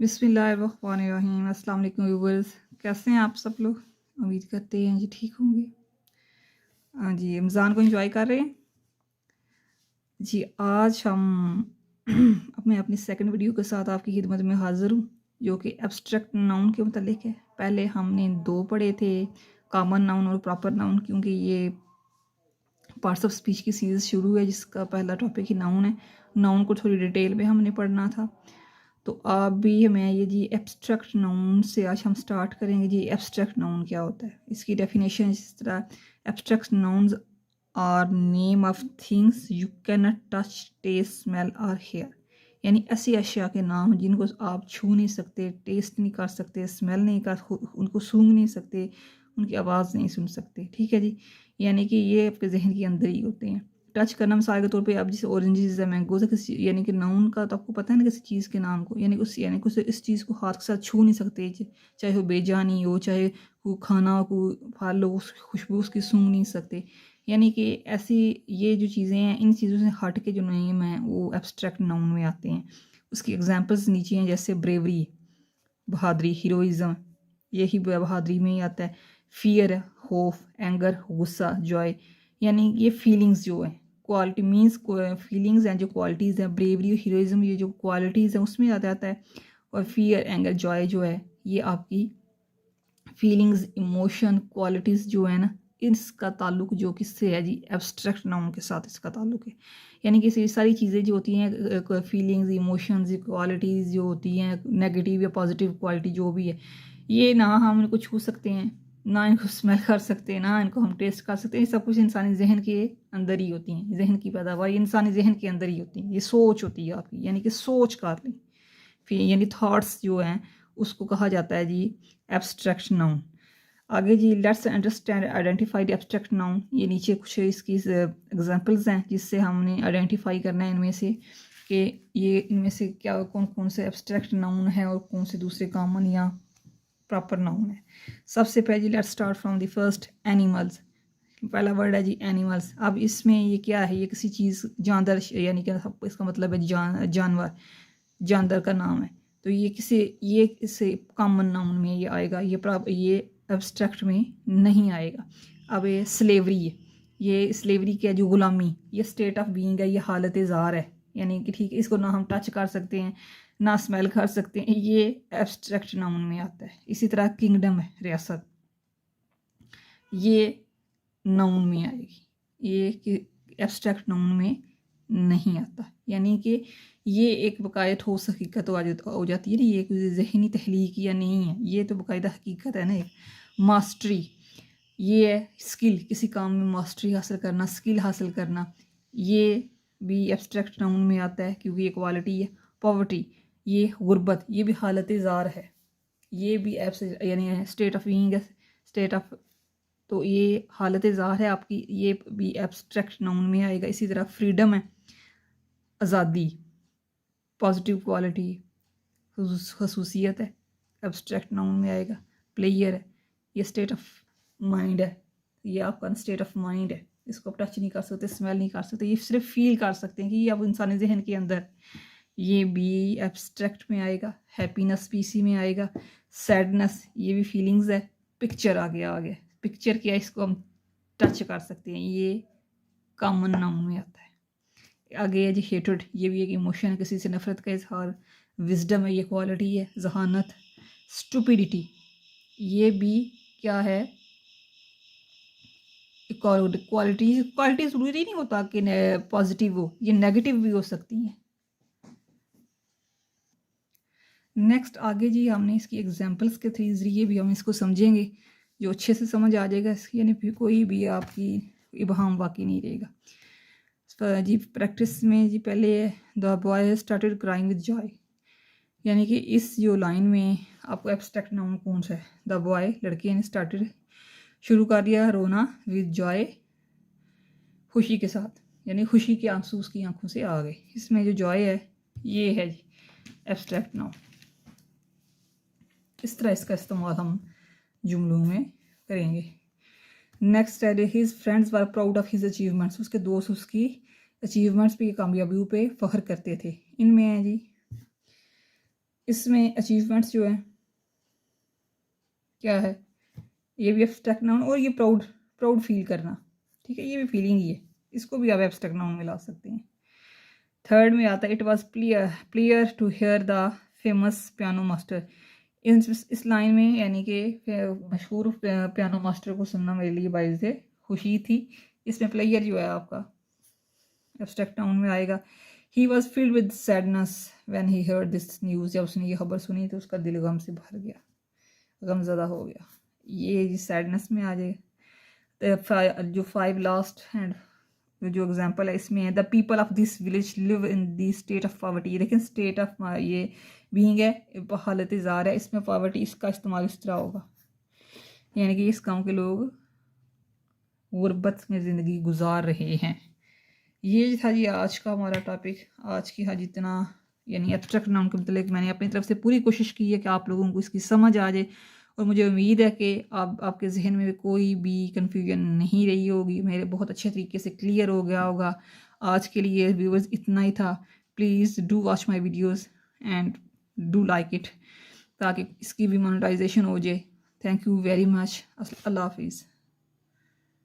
बिस्मिल्लाहिर्रहमानिर्रहीम। अस्सलाम वालेकुम व्यूअर्स, कैसे हैं आप सब लोग? उम्मीद करते हैं जी ठीक होंगे। हाँ जी, रमज़ान को एंजॉय कर रहे हैं जी। आज हम मैं अपनी सेकंड वीडियो के साथ आपकी खिदमत में हाज़िर हूँ, जो कि एब्स्ट्रैक्ट नाउन के मुतालिक है। पहले हमने दो पढ़े थे, कॉमन नाउन और प्रॉपर नाउन, क्योंकि ये पार्ट्स ऑफ स्पीच की सीरीज़ शुरू है जिसका पहला टॉपिक ही नाउन है। नाउन को थोड़ी डिटेल में हमने पढ़ना था। तो आप भी हमें ये जी एब्स्ट्रैक्ट नाउन से आज हम स्टार्ट करेंगे जी। एब्स्ट्रैक्ट नाउन क्या होता है, इसकी डेफिनेशन इस तरह। Abstract nouns are name of things you can not touch, taste, smell और हेयर। यानी ऐसी अशिया के नाम जिनको आप छू नहीं सकते, टेस्ट नहीं कर सकते, स्मेल नहीं कर, उनको सूंघ नहीं सकते, उनकी आवाज़ नहीं सुन सकते। ठीक है जी, यानी कि ये आपके जहन के अंदर ही होते हैं। टच करना मिसाल के तौर पे, आप जैसे ऑरेंजेस है, मैंगोज है, किसी यानी कि नाउन का तो आपको पता है ना किसी चीज़ के नाम को, यानी कि उसे इस चीज़ को हाथ के साथ छू नहीं सकते, चाहे वो बेजानी हो, चाहे वो खाना हो, कोई फल हो, उस खुशबू उसकी सूंघ नहीं सकते। यानी कि ऐसी ये जो चीज़ें हैं, इन चीज़ों से हट के जो नेम है वो एब्स्ट्रैक्ट नाउन में आते हैं। उसकी एग्जांपल्स नीचे हैं, जैसे ब्रेवरी, बहादुरी, हीरोइज्म, यही बहादुरी में ही आता है। फियर, होप, एंगर, गुस्सा, जॉय, यानी ये फीलिंग्स जो है, क्वालिटी मीन्स फीलिंग्स हैं जो क्वालिटीज़ हैं। ब्रेवरी और हीरोइज्म ये जो क्वालिटीज़ हैं उसमें आ जाता है। और फियर, एंगर, जॉय जो है ये आपकी फीलिंग्स, इमोशन, क्वालिटीज़ जो है ना, इसका ताल्लुक जो किससे है जी, एब्स्ट्रैक्ट नाउन के साथ इसका ताल्लुक है। यानी कि सारी चीज़ें जो होती हैं, फीलिंग्स, इमोशंस, क्वालिटीज़ जो होती हैं, नेगेटिव या पॉजिटिव क्वालिटी जो भी है, ये ना हम इनको छू सकते हैं, ना इनको स्मेल कर सकते हैं, ना इनको हम टेस्ट कर सकते हैं। ये सब कुछ इंसानी जहन के अंदर ही होती हैं। जहन की पैदावार इंसानी जहन के अंदर ही होती है। ये सोच होती है आपकी, यानी कि सोच कर लें, फिर यानी थॉट्स जो हैं उसको कहा जाता है जी एब्स्ट्रैक्ट नाउन। आगे जी, let's understand identify the abstract noun. ये नीचे कुछ इसकी एग्जांपल्स हैं जिससे हमने आइडेंटिफाई करना है इनमें से कि ये इनमें से क्या कौन कौन से एब्स्ट्रैक्ट नाउन है और कौन से दूसरे कॉमन या प्रॉपर नाउन है। सबसे पहले जी let's start from the first, animals. पहला वर्ड है जी एनिमल्स। अब इसमें ये क्या है, ये किसी चीज़, जानवर, यानी कि इसका मतलब है जानवर, जानवर का नाम है। तो ये किसी कॉमन नाउन में ये आएगा, ये एब्स्ट्रैक्ट में नहीं आएगा। अब ये स्लेवरी है, ये स्लेवरी क्या है, जो गुलामी, ये स्टेट ऑफ बीइंग है, ये हालत ज़ार है। यानी कि ठीक है, इसको ना हम टच कर सकते हैं, ना स्मेल कर सकते हैं, ये एब्स्ट्रैक्ट नाउन में आता है। इसी तरह किंगडम है, रियासत, ये नाउन में आएगी, ये एब्स्ट्रैक्ट नाउन में नहीं आता। यानी कि ये एक बाकायदा ठोस हकीकत हो जाती है ना, ये कोई ज़हनी तहलीक या नहीं है, ये तो बाकायदा हकीकत है ना। एक मास्टरी, ये है स्किल, किसी काम में मास्टरी हासिल करना, स्किल हासिल करना, ये भी एब्स्ट्रैक्ट नाउन में आता है क्योंकि ये क्वालिटी है। पॉवर्टी, ये गुर्बत, ये भी हालत ज़ार है, ये भी यानी स्टेट ऑफ बीइंग है, स्टेट ऑफ, तो ये हालत ज़ार है आपकी, ये भी एब्स्ट्रैक्ट नाउन में आएगा। इसी तरह फ्रीडम है, आज़ादी, पॉजिटिव क्वालिटी, खसूसियत है, एब्स्ट्रैक्ट नाउन में आएगा। प्लेयर है, ये स्टेट ऑफ माइंड है, ये आपका स्टेट ऑफ माइंड है, इसको आप टच नहीं कर सकते, स्मेल नहीं कर सकते, ये सिर्फ फील कर सकते हैं कि ये अब इंसानी जहन के अंदर, ये भी एब्स्ट्रैक्ट में आएगा। हैप्पीनेस भी इसी में आएगा। सैडनेस, ये भी फीलिंग्स है। पिक्चर आ गया, पिक्चर क्या है, इसको हम टच कर सकते हैं, ये कॉमन नाउन में आता है। आगे है जी हेट्रेड, ये भी एक इमोशन है, किसी से नफरत का इजहार। विजडम है, ये क्वालिटी है, जहानत। स्टुपिडिटी, ये भी क्या है, क्वालिटी ज़रूरी नहीं होता कि पॉजिटिव हो, ये नेगेटिव भी हो सकती हैं। नेक्स्ट आगे जी, हमने इसकी एग्जांपल्स के थ्री ज़रिए भी हम इसको समझेंगे, जो अच्छे से समझ आ जाएगा इसकी, यानी फिर कोई भी आपकी इबहम बाकी नहीं रहेगा जी। प्रैक्टिस में जी पहले the boy started crying with Joy, यानी कि इस जो लाइन में आपको एब्स्ट्रैक्ट नाउन कौन सा है, द बॉय, लड़के ने स्टार्टेड, शुरू कर दिया रोना, विद जॉय, खुशी के साथ, यानी खुशी के आंसू उसकी आंखों से आ गए। इसमें जो जॉय है ये है जी एब्स्ट्रैक्ट नाउन। इस तरह इसका इस्तेमाल हम जुमलों में करेंगे। नेक्स्ट है, his friends were proud of his achievements, उसके दोस्त उसकी अचीवमेंट्स पे, कामयाबियों पे फ़ख्र करते थे। इनमें है जी इसमें अचीवमेंट्स जो है क्या है, ये भी एब्स्ट्रैक्ट नाउन, और ये प्राउड प्राउड फील करना, ठीक है, ये भी फीलिंग ही है, इसको भी आप एब्स्ट्रैक्ट नाउन में ला सकते हैं। थर्ड में आता है it was player to hear the famous piano master. इस लाइन में यानी कि मशहूर पियानो मास्टर को सुनना मेरे लिए बाइज़ खुशी थी। इसमें प्लेयर जो है आपका एब्स्ट्रैक्ट नाउन में आएगा। He was filled with sadness when he heard this news, जब उसने ये खबर सुनी तो उसका दिल गम से भर गया, गमज़दा हो गया, ये सैडनेस में आ जाए। जो 5 लास्ट एंड जो एग्जांपल है इसमें है the people of this village live in the state of poverty. लेकिन स्टेट ऑफ ये बीइंग है, हालत ज़ार है, इसमें पॉवर्टी इसका इस्तेमाल इस तरह होगा, यानी कि इस गांव के लोग गुर्बत में ज़िंदगी गुजार रहे हैं। ये था जी आज का हमारा टॉपिक। आज की आज इतना यानी एब्स्ट्रैक्ट नाउन के मतलब मैंने अपनी तरफ से पूरी कोशिश की है कि आप लोगों को इसकी समझ आ जाए, और मुझे उम्मीद है कि आपके जहन में कोई भी कन्फ्यूजन नहीं रही होगी, मेरे बहुत अच्छे तरीके से क्लियर हो गया होगा। आज के लिए व्यूअर्स इतना ही था। Please do watch my videos and do like it, ताकि इसकी भी मोनेटाइजेशन हो जाए। Thank you very much. अल्लाह हाफिज़।